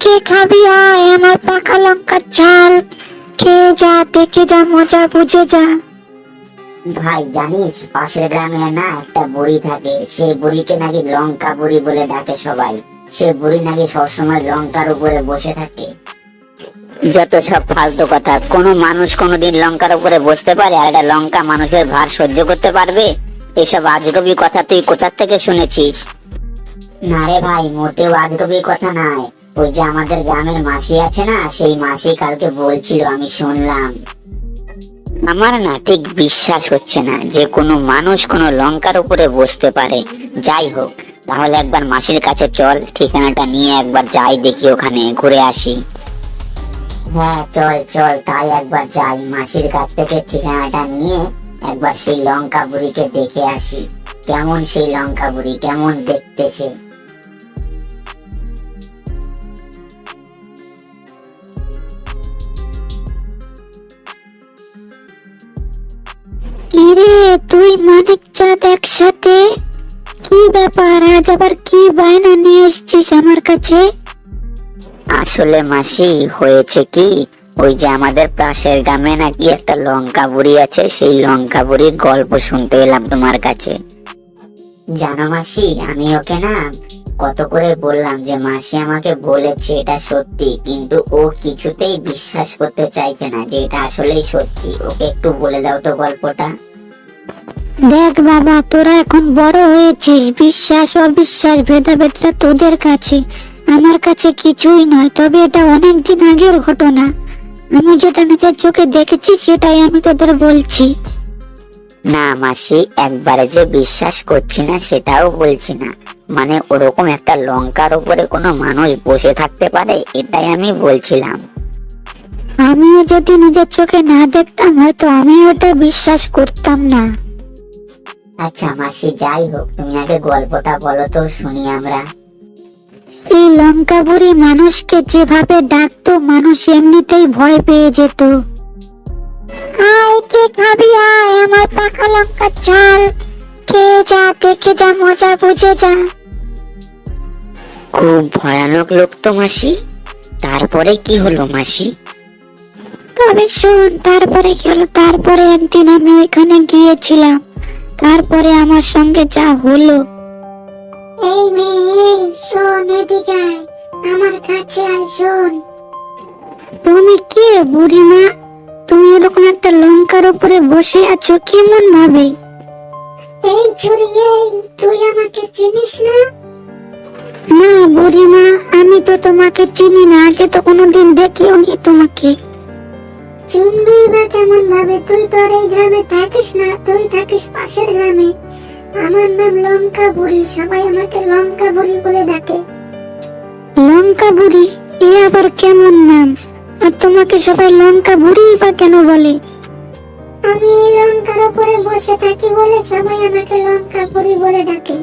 কে খাবি আয় আমার পাকা লঙ্কার ঝাল, খেয়ে যা দেখে যা মজা বুঝে যা। ভাই জানিস পাশের গ্রামে না একটা বুড়ি থাকে, সেই বুড়িকে নাকি লঙ্কা বুড়ি বলে ডাকে সবাই। সে বুড়ি নাকি সবসময় লঙ্কার উপরে বসে থাকে। যত সব ফালতু কথা, কোনো মানুষ কোনোদিন লঙ্কার উপরে বসতে পারে আর একটা লঙ্কা মানুষের ভার সহ্য করতে পারবে? এসব আজগবি কথা তুই কোথা থেকে শুনেছিস? না রে ভাই, মোটেও আজগবি কথা নয়। ওই যে আমাদের গ্রামের মাসি আছে না, সেই মাসি কালকে বলছিল, আমি শুনলাম। আমার না ঠিক বিশ্বাস হচ্ছে না যে কোনো মানুষ কোনো লঙ্কার উপরে বসতে পারে। যাই হোক, তাহলে একবার মাসির কাছে চল, ঠিকানাটা নিয়ে একবার যাই, দেখি ওখানে ঘুরে আসি। হ্যাঁ চল চল, তাই একবার যাই, মাসির কাছ থেকে ঠিকানাটা নিয়ে একবার সেই লঙ্কা বুড়িকে দেখে আসি। কেমন সেই লঙ্কা বুড়ি, কেমন দেখতেছে। কিরে তুই মানিক চাঁদ একসাথে? কি ব্যাপার, আজ আবার কি বায়না নিয়ে এসেছিস আমার কাছে? আসলে মাসি হয়েছে কি, ওই যে আমাদের পাশের গ্রামে নাকি একটা লঙ্কা বুড়ি আছে, সেই লঙ্কা বুড়ির গল্প শুনতে এলাম তোমার কাছে। জানো মাসি, আমি ওকে না কত করে বললাম যে মাসি আমাকে বলেছে এটা সত্যি, কিন্তু ও কিছুতেই বিশ্বাস করতে চাইছে না যে এটা আসলেই সত্যি। ওকে একটু বলে দাও তো গল্পটা। দেখ বাবা, তোরা এখন বড় হয়েছিস, বিশ্বাস অবিশ্বাস ভেদাভেদটা তোদের কাছে, আমার কাছে কিছুই নয়। তবে এটা অনেক দিন আগের ঘটনা, আমি যেটা নিজের চোখে দেখেছি সেটাই আমি তোদের বলছি। না মাসি, একবারে যে বিশ্বাস করছি না সেটাও বলছি না, মানে ওরকম একটা লঙ্কার উপরে কোনো মানুষ বসে থাকতে পারে এটাই আমি বলছিলাম। আমিও যদি নিজের চোখে না দেখতাম হয়তো আমি ওটা বিশ্বাস করতাম না। আচ্ছা মাসি, যাই হোক, তুমি আগে গল্পটা বলো তো শুনি আমরা। এই লঙ্কা বুড়ি মানুষকে যেভাবে ডাকতো, মানুষ এমনিতেই ভয় পেয়ে যেত। আয় কে খাবি আয় আমার পাকা লঙ্কার ঝাল, খেয়ে যা দেখে যা মজা বুঝে যা। খুব ভয়ানক লোক তো মাসি। তারপরে কি হলো মাসি? তবে শোন তারপরে কি হলো। তারপরে একদিন আমি ওইখানে গিয়েছিলাম, তারপরে আমার সঙ্গে যা হলো। এই মেয়ে শোন, এদিকে আয়, আমার কাছে আয়, শোন। তুমি কে বুড়িমা? তুমি এরকম একটা লঙ্কার উপরে বসে আছো কেমন ভাবে? এই ছুরি, এই তুই আমাকে চিনিস না? না বুড়িমা, আমি তো তোমাকে চিনি না, আগে তো কোনোদিন দেখিও নি তোমাকে। চিনবি বা কেমন ভাবে? তুই তো আর এই গ্রামে থাকিস না, তুই থাকিস পাশের গ্রামে। আমার নাম লঙ্কা বুড়ি, সবাই আমাকে লঙ্কা বুড়ি বলে ডাকে। লঙ্কা বুড়ি? এ আবার কেমন নাম? আর তোমাকে সবাই লঙ্কা বুড়ি বা কেন বলে? আমি এই লঙ্কার উপরে বসে থাকি বলে সবাই আমাকে লঙ্কা বুড়ি বলে ডাকে।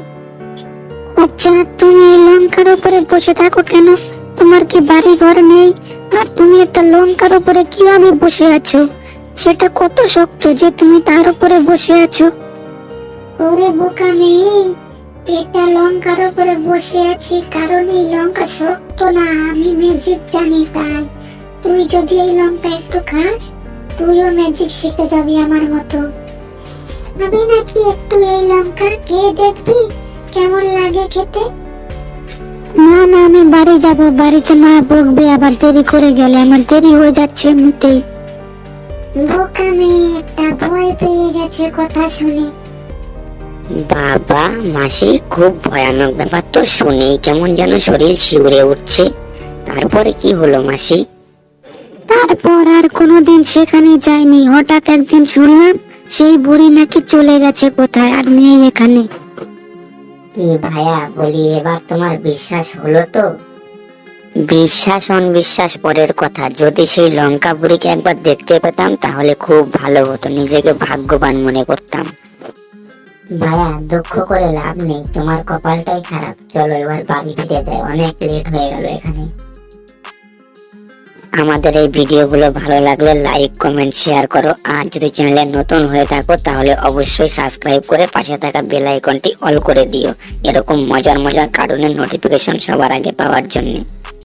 আচ্ছা, তুমি এই লঙ্কার উপরে বসে থাকো কেন? তোমার কি বাড়ি ঘর নেই? আর তুমি একটা লঙ্কার উপরে কিভাবে বসে আছো? সেটা কত শক্ত যে তুমি তার উপরে বসে আছো। ওরে বোকা মেয়ে, একটা লঙ্কার উপরে বসে আছি কারণ এই লঙ্কা শক্ত না, আমি ম্যাজিক জানি তাই। তুই যদি এই লঙ্কা একটু খাস, তুইও ম্যাজিক শিখে যাবি আমার মতো। আমি নাকি একটু এই লঙ্কা খেয়ে দেখবি কেমন লাগে খেতে? না না, আমি বাড়ি যাব, বাড়িতে মা বকবে আবার দেরি করে গেলে, আমার দেরি হয়ে যাচ্ছে এমনিতেই। বোকা মেয়ে একটা, ভয় পেয়ে গেছে কথা শুনে। বাবা মাসি, খুব ভয়ানক ব্যাপার তো, শুনেই কেমন যেন শরীর শিউরে উঠছে। তারপরে কি হলো মাসি? তারপর আর কোনোদিন সেখানে যাইনি। হঠাৎ একদিন শুনলাম সেই বুড়ি নাকি চলে গেছে কোথায়, আর নেই এখানে। কি ভাইয়া বলি, এবার তোমার বিশ্বাস হলো তো? বিশ্বাস অনবিশ্বাস পরের কথা, যদি সেই লঙ্কা বুড়িকে একবার দেখতে পেতাম তাহলে খুব ভালো হতো, নিজেকে ভাগ্যবান মনে করতাম। ভাইয়া দুঃখ করে লাভ নেই, তোমার কপালটাই খারাপ। চলো এবার বাড়ি ফিরে যাই, অনেক লেট হয়ে গেল এখানে। আমাদের এই ভিডিওগুলো ভালো লাগলে লাইক কমেন্ট শেয়ার করো, আর যদি চ্যানেলে নতুন হয়ে থাকো তাহলে অবশ্যই সাবস্ক্রাইব করে পাশে থাকা বেল আইকনটি অল করে দিও, এরকম মজার মজার কার্টুনের নোটিফিকেশন সবার আগে পাওয়ার জন্য।